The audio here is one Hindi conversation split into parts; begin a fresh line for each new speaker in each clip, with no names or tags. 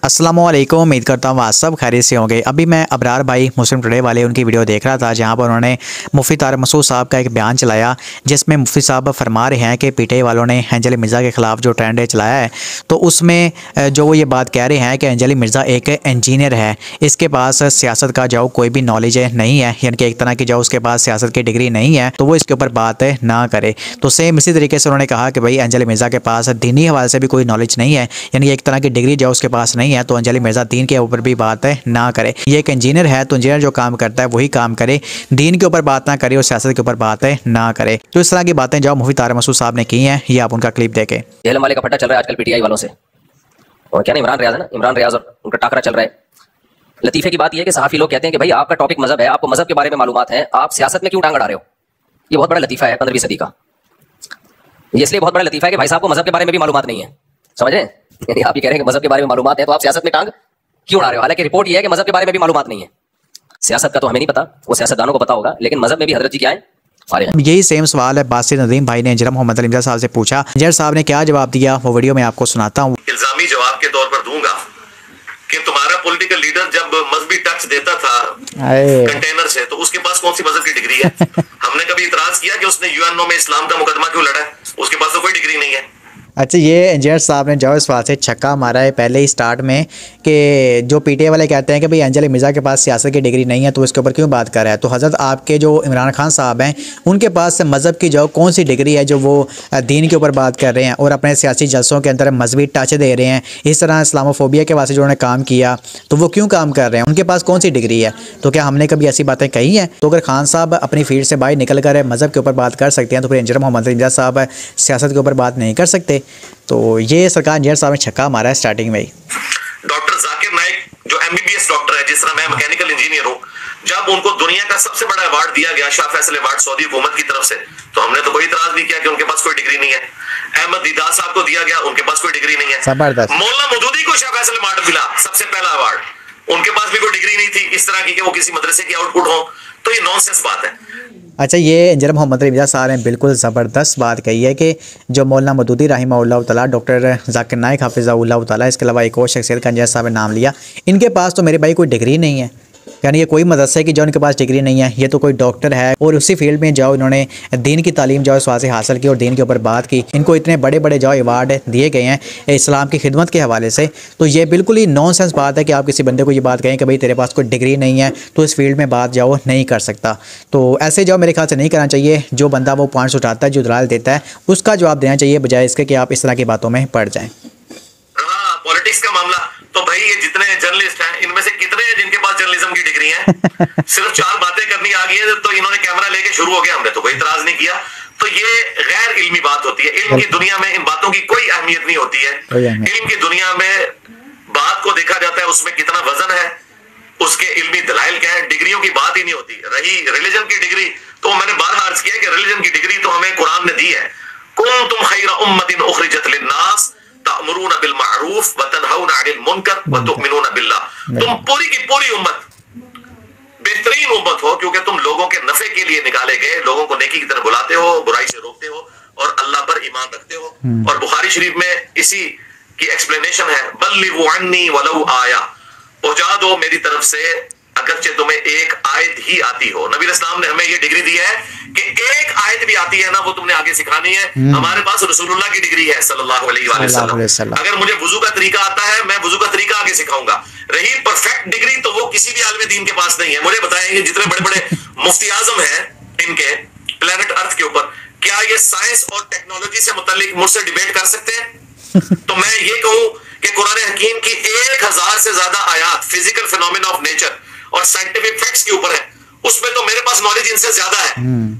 अस्सलामुअलैकुम, उम्मीद करता हूँ आप सब खैरियत से होंगे। अभी मैं अबरार भाई मुस्लिम टुडे वाले उनकी वीडियो देख रहा था, जहाँ पर उन्होंने मुफ्ती तारिक मसूद साहब का एक बयान चलाया, जिसमें मुफ्ती साहब फरमा रहे हैं कि पीटीआई वालों ने अंजलि मिर्ज़ा के ख़िलाफ़ जो ट्रेंड चलाया है, तो उसमें जो वो ये बात कह रहे हैं कि अंजलि मिर्ज़ा एक इंजीनियर है, इसके पास सियासत का जो कोई भी नॉलेज नहीं है, यानी कि एक तरह की जो उसके पास सियासत की डिग्री नहीं है, तो वो इसके ऊपर बात ना करे। तो सेम इसी तरीके से उन्होंने कहा कि भाई अंजलि मिर्ज़ा के पास दीनी हवाले से भी कोई नॉलेज नहीं है, यानी एक तरह की डिग्री जो उसके पास नहीं है, तो अंजलि मिर्ज़ा दीन के ऊपर भी बात ना करे। ये एक इंजीनियर है, तो इंजीनियर जो काम करता है वही काम करे, दीन के ऊपर बात ना करे और सियासत के ऊपर बात ना करे। तो इस तरह की बातें जो मुफ्ती तारिक मसूद साहब ने की हैं, ये आप उनका क्लिप देखें।
जेहलम वाले का फट्टा चल रहा है आजकल पीटीआई वालों से, और क्या इमरान रियाज है ना, इमरान रियाज और उनका टाकरा चल रहा है। लतीफे की बात यह है कि सहाफी लोग कहते हैं कि भाई आपका टॉपिक मजहब है, आपको मजहब के बारे में मालूमात है, आप सियासत में क्यों टांग अड़ा रहे हो। ये बहुत बड़ा लतीफा है 15वीं सदी का। ये इसलिए बहुत बड़ा लतीफा है कि भाई साहब को मजहब के बारे में भी मालूमात नहीं है, समझ रहे हैं। यानी आप ये कह रहे हैं कि मजहब के बारे में मालूमात है तो आप सियासत में टांग क्यों उड़ा रहे हो। हालांकि रिपोर्ट ये है कि मजहब के बारे में भी मालूमात नहीं है। सियासत का तो हमें नहीं पता, वो सियासतदानों को पता होगा, लेकिन मजहब में भी हजरत जी क्या है, फारिग हैं।
यही सेम सवाल है बासिर नदीम भाई ने इंजीनियर मोहम्मद अली मिर्ज़ा साहब से पूछा। इंजीनियर साहब ने क्या जवाब दिया, वो वीडियो में आपको सुनाता हूँ।
इल्जामी जवाब के तौर पर दूंगा कि तुम्हारा पॉलिटिकल लीडर जब मजहबी टच देता था कंटेनर से, तो उसके पास कौन सी मजहब की डिग्री है। हमने कभी इतराज किया कि उसने यूएनओ में इस्लाम का मुकदमा क्यों लड़ा है, उसके पास तो कोई डिग्री नहीं है।
अच्छा, ये इंजीनियर साहब ने जो इस बात से छक्का मारा है पहले ही स्टार्ट में कि जो पीटीआई वाले कहते हैं कि भाई अंजलि मिर्ज़ा के पास सियासत की डिग्री नहीं है, तो इसके ऊपर क्यों बात कर रहा है। तो हज़रत आपके जो इमरान खान साहब हैं, उनके पास मज़हब की जो कौन सी डिग्री है जो वो दीन के ऊपर बात कर रहे हैं और अपने सियासी जलसों के अंदर मजहबी टच दे रहे हैं। इस तरह इस्लामोफोबिया के वास्ते जो उन्होंने काम किया, तो वो क्यों काम कर रहे हैं, उनके पास कौन सी डिग्री है। तो क्या हमने कभी ऐसी बातें कही हैं। तो अगर खान साहब अपनी फील्ड से बाहर निकल कर मज़हब के ऊपर बात कर सकते हैं, तो फिर इंजीनियर मोहम्मद अली मिर्ज़ा साहब सियासत के ऊपर बात नहीं कर सकते। तो ये सरकार इंजीनियर साहब ने छक्का मारा है स्टार्टिंग में ही।
डॉक्टर जाकिर नाइक जो एमबीबीएस डॉक्टर है, जिस तरह मैं मैकेनिकल इंजीनियर हूँ, जब उनको दुनिया का सबसे बड़ा अवार्ड दिया गया, शाह फैसल अवार्ड सऊदी हुकूमत की तरफ से, तो हमने तो कोई इतराज नहीं किया कि उनके पास कोई डिग्री नहीं है। अहमद दीदार साहब को दिया गया, उनके पास कोई डिग्री नहीं है।
जबरदस्त।
मौलाना मौदूदी को शाह फैसल अवार्ड मिला, सबसे पहला अवार्ड, उनके पास भी कोई डिग्री नहीं थी इस तरह की कि वो किसी मदरसे की आउटपुट हो। तो ये नॉनसेंस बात है।
अच्छा, ये इंजीनियर मोहम्मद अली मिर्ज़ा साहब ने बिल्कुल ज़बरदस्त बात कही है कि जो मौलाना मौदूदी रहिमहुल्लाह तआला, डॉक्टर जाकिर नाइक हाफिज़हुल्लाह तआला, इसके अलावा एक और शख्सियत का इंजीनियर साहब ने नाम लिया, इनके पास तो मेरे भाई कोई डिग्री नहीं है। यानी ये कोई मदरसा है कि जो उनके पास डिग्री नहीं है, ये तो कोई डॉक्टर है और उसी फील्ड में जाओ इन्होंने दीन की तालीम जो इस से हासिल की और दीन के ऊपर बात की। इनको इतने बड़े बड़े जो अवार्ड दिए गए हैं इस्लाम की खिदमत के हवाले से। तो ये बिल्कुल ही नॉनसेंस बात है कि आप किसी बंदे को ये बात कहें कि भाई तेरे पास कोई डिग्री नहीं है तो इस फील्ड में बात जाओ नहीं कर सकता। तो ऐसे जाओ मेरे ख्याल से नहीं करना चाहिए। जो बंदा वो पॉइंट्स उठाता है, जो दलाल देता है, उसका जवाब देना चाहिए, बजाय इसके कि आप इस तरह की बातों में पड़ जाएँ।
पॉलिटिक्स का मामला तो भाई ये जितने जर्नलिस्ट हैं, इनमें से कितने हैं जिनके पास जर्नलिज्म की डिग्री है। सिर्फ 4 बातें करनी आ गई है तो इन्होंने कैमरा लेके शुरू हो गया, हमने तो कोई इतराज नहीं किया। तो ये गैर इल्मी बात होती है। इल्म की दुनिया में इन बातों की कोई अहमियत नहीं होती है। इल्म की दुनिया में बात को देखा जाता है उसमें कितना वजन है, उसके इल्मी दलाइल क्या है, डिग्रियों की बात ही नहीं होती। रही रिलीजन की डिग्री, तो मैंने बार अर्ज किया कि रिलीजन की डिग्री तो हमें कुरान ने दी है। कुंतुम खैरा उम्मतिन उखरिजत लिन्नास तामुरूना बिल मारूफ व तनहौना अनिल मुनकर व तुमिनूना बिल्लाह। तुम पूरी की पूरी उम्मत बेहतरीन उम्मत हो, क्योंकि तुम लोगों के नफे के लिए निकाले गए, लोगों को नेकी की तरफ बुलाते हो, बुराई से रोकते हो और अल्लाह पर ईमान रखते हो। और बुखारी शरीफ में इसी की एक्सप्लेनेशन है, बल्लिगु अन्नी वलौ आया, पहुंचा दो मेरी तरफ से अगरचे तुम्हें एक आयत ही आती हो। नबी इस्लाम ने हमें ये डिग्री दी है कि एक आयत भी आती है ना, वो तुमने आगे सिखानी है। हमारे पास रसूलुल्लाह की डिग्री है सल्लल्लाहु अलैहि वसल्लम। अगर मुझे वुजू का तरीका आता है, मैं वुजू का तरीका आगे सिखाऊंगा। रही परफेक्ट डिग्री, तो वो किसी भी आलिम दीन के पास नहीं है। मुझे बताएंगे जितने बड़े बड़े मुफ्ती आजम हैं इनके प्लेनेट अर्थ के ऊपर, क्या ये साइंस और टेक्नोलॉजी से मुताल्लिक मुझसे डिबेट कर सकते हैं। तो मैं ये कहूं कि कुरान हकीम की 1000 से ज्यादा आयात फिजिकल फिनोमेना ऑफ नेचर और साइंटिफिक फैक्ट्स के ऊपर है, उसमें तो मेरे पास नॉलेज इनसे ज्यादा है।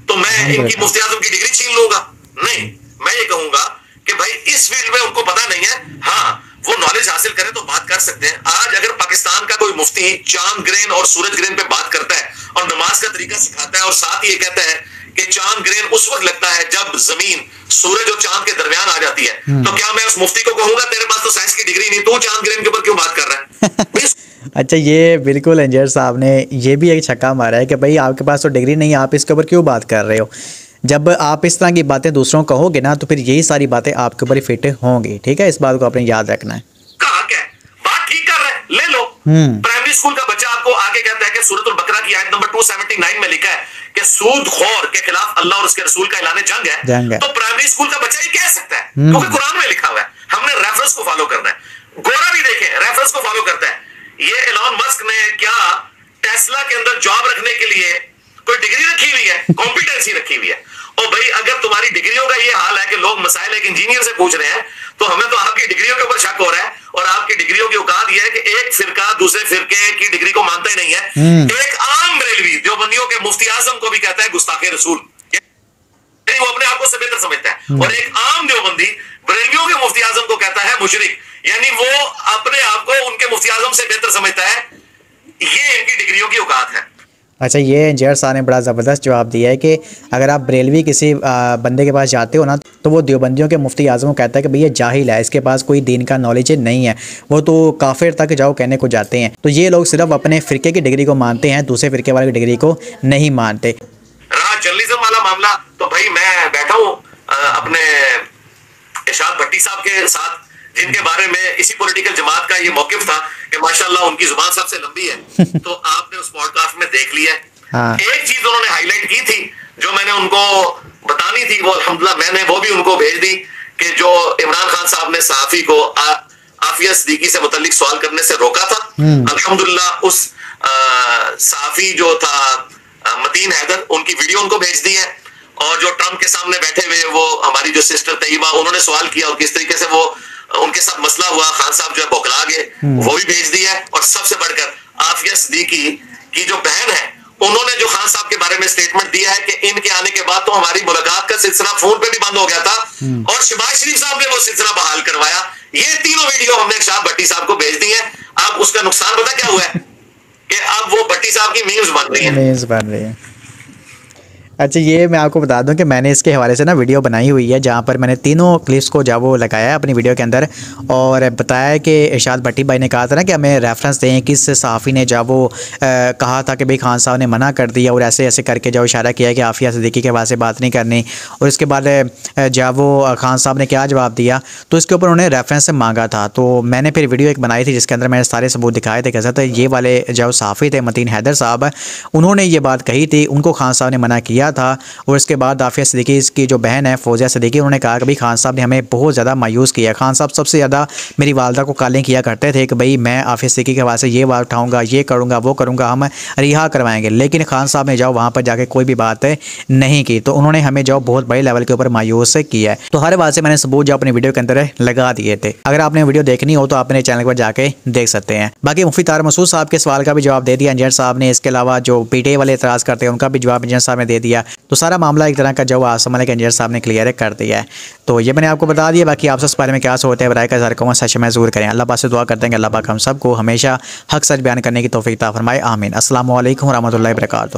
तो मैं इनकी मुफ्ती आजम की डिग्री छीन लूंगा? नहीं, मैं ये कहूंगा कि भाई इस फील्ड में उनको पता नहीं है। हाँ, वो नॉलेज हासिल करें तो बात कर सकते हैं। आज अगर पाकिस्तान का कोई मुफ्ती चांद ग्रेन और सूरज ग्रेन पे बात करता है और नमाज का तरीका सिखाता है और साथ ही ये कहता है कि चांद ग्रेन उस वक्त लगता है जब जमीन सूरज और चांद के दरमियान आ जाती है, तो क्या मैं उस मुफ्ती को कहूंगा तेरे पास तो साइंस की डिग्री नहीं, तू चांद ग्रेन के ऊपर क्यों बात कर रहा है।
अच्छा, ये बिल्कुल इंजीनियर साहब ने ये भी एक छक्का मारा है कि भाई आपके पास तो डिग्री नहीं है, आप इसके ऊपर क्यों बात कर रहे हो। जब आप इस तरह की बातें दूसरों को कहोगे ना, तो फिर यही सारी बातें आपके ऊपर ही फिट होंगी। ठीक है, इस बात को आपने याद रखना है।
कहा क्या बात ठीक कर ले लो। प्राइमरी स्कूल का बच्चा आपको आगे कहता है कि सूरत अल बकरा की आयत नंबर 279 में लिखा है कि सूदखोर के खिलाफ अल्लाह और उसके रसूल का ऐलान जंग है, तो प्राइमरी स्कूल का बच्चा ये कह सकता है क्योंकि कुरान में लिखा हुआ है। हमने रेफरेंस को फॉलो करना है। गोरा भी देखें रेफरेंस को फॉलो करता है। ये एलॉन मस्क ने क्या टेस्ला के अंदर जॉब रखने के लिए कोई डिग्री रखी हुई है, कॉम्पिटेंसी रखी हुई है। और भाई अगर तुम्हारी डिग्रियों का ये हाल है कि लोग मसाइल एक इंजीनियर से पूछ रहे हैं, तो हमें तो आपकी डिग्रियों के ऊपर शक हो रहा है। और आपकी डिग्रियों की औकात यह है कि एक फिरका दूसरे फिरके की डिग्री को मानता ही नहीं है। एक आम बरेलवी देवबंदियों के मुफ्ती आजम को भी कहता है गुस्ताखे रसूल, वो अपने आप को से बेहतर समझता है। और एक आम देवबंदी बरेलवियों के मुफ्ती आजम को कहता है मुशरिक, यानी वो अपने आप को उनके मुफ्ती आजम से बेहतर समझता है। ये इनकी डिग्रियों की औकात है।
अच्छा, ये इंजीनियर साहब ने बड़ा ज़बरदस्त जवाब दिया है कि अगर आप बरेलवी किसी बंदे के पास जाते हो ना, तो वो देवबंदियों के मुफ्ती आज़म को कहता है कि भैया जाहिल है, इसके पास कोई दीन का नॉलेज नहीं है, वो तो काफिर तक जाओ कहने को जाते हैं। तो ये लोग सिर्फ अपने फ़िरके की डिग्री को मानते हैं, दूसरे फ़िरके वाले की डिग्री को नहीं मानते।
रहा जर्नलिज्म वाला मामला, तो भाई मैं बैठा हूँ अपने इरशाद भट्टी साहब के साथ, जिनके बारे में इसी पॉलिटिकल जमात का ये मौकिफ था कि माशाल्लाह उनकी जुबान सबसे लंबी है। तो आपने उस पॉडकास्ट में देख लिया। हाँ। एक चीज उन्होंने हाईलाइट की थी जो मैंने उनको बतानी थी, वो अल्हम्दुलिल्लाह मैंने वो भी उनको भेज दी कि जो इमरान खान साहब ने सहाफी को आफिया सिद्दीकी से मुतल्लिक सवाल करने से रोका था, अल्हम्दुलिल्लाह उस सहाफी जो था मतीन हैदर, उनकी वीडियो उनको भेज दी है। और जो ट्रंप के सामने बैठे हुए वो हमारी जो सिस्टर तैयबा, उन्होंने सवाल किया और किस तरीके से वो उनके साथ मसला हुआ, खान साहब जो है बौखला गए, वो भी भेज दिया है। और सबसे बढ़कर आफिया सिद्दीकी की जो बहन है, उन्होंने जो खान साहब के बारे में स्टेटमेंट दिया है कि इनके आने के बाद तो हमारी मुलाकात का सिलसिला फोन पे भी बंद हो गया था और शहबाज शरीफ साहब ने वो सिलसिला बहाल करवाया। ये तीनों वीडियो हमने इरशाद भट्टी साहब को भेज दी है। अब उसका नुकसान पता क्या हुआ है कि अब वो भट्टी साहब की मीम्स बन रही है।
अच्छा, ये मैं आपको बता दूं कि मैंने इसके हवाले से ना वीडियो बनाई हुई है, जहाँ पर मैंने तीनों क्लिप्स को जब वो लगाया है अपनी वीडियो के अंदर, और बताया कि इरशाद भट्टी भाई ने कहा था ना कि हमें रेफरेंस दें किस सहाफ़ी ने जब वो कहा था कि भाई खान साहब ने मना कर दिया और ऐसे ऐसे करके जो इशारा किया कि आफिया सिद्दीकी के बाद से बात नहीं करनी। और इसके बाद जब वो खान साहब ने क्या जवाब दिया, तो इसके ऊपर उन्होंने रेफरेंस मांगा था। तो मैंने फिर वीडियो एक बनाई थी जिसके अंदर मैंने सारे सबूत दिखाए थे। कैसा था, ये वाले जो सहाफ़ी थे मतीन हैदर साहब, उन्होंने ये बात कही थी, उनको खान साहब ने मना किया था। और इसके बाद आफिया सिद्दीकी की जो बहन है फौजिया सिद्दीकी, उन्होंने कहा कि भाई खान साहब ने हमें बहुत ज़्यादा मायूस किया। खान साहब सबसे ज़्यादा मेरी वालदा को कॉलिंग किया करते थे कि भाई मैं आफिया सिद्दीकी के हवाले से ये बात उठाऊँगा, ये करूँगा, वो करूँगा, हम रिहा करवाएंगे। लेकिन खान साहब ने जाओ वहाँ पर जाके कोई भी बात नहीं की, तो उन्होंने हमें जाओ बहुत बड़े लेवल के ऊपर मायूस किया है। तो हर बात से मैंने सबूत जो अपनी वीडियो के अंदर लगा दिए थे। अगर आपने वीडियो देखनी हो तो आप अपने चैनल पर जाके देख सकते हैं। बाकी मुफ्ती तार मसूद साहब के सवाल का भी जवाब दे दिया इंजीनियर साहब ने। इसके अलावा जो पीटीआई वाले एतराज़ करते हैं उनका भी जवाब इंजीनियर साहब ने दे दिया। तो सारा मामला एक तरह का जो आसमान के इंजीनियर साहब ने क्लियर कर दिया है। तो ये मैंने आपको बता दिया। बाकी आपसे इस बारे में क्या सोचते हैं, बराए का इज़हार कमेंट सेक्शन में ज़रूर करें। अल्लाह पाक से दुआ करते हैं कि अल्लाह पाक हम सबको हमेशा हक सच बयान करने की तौफीक अता फरमाए। आमीन। अस्सलामु अलैकुम व रहमतुल्लाहि व बरकातुहू।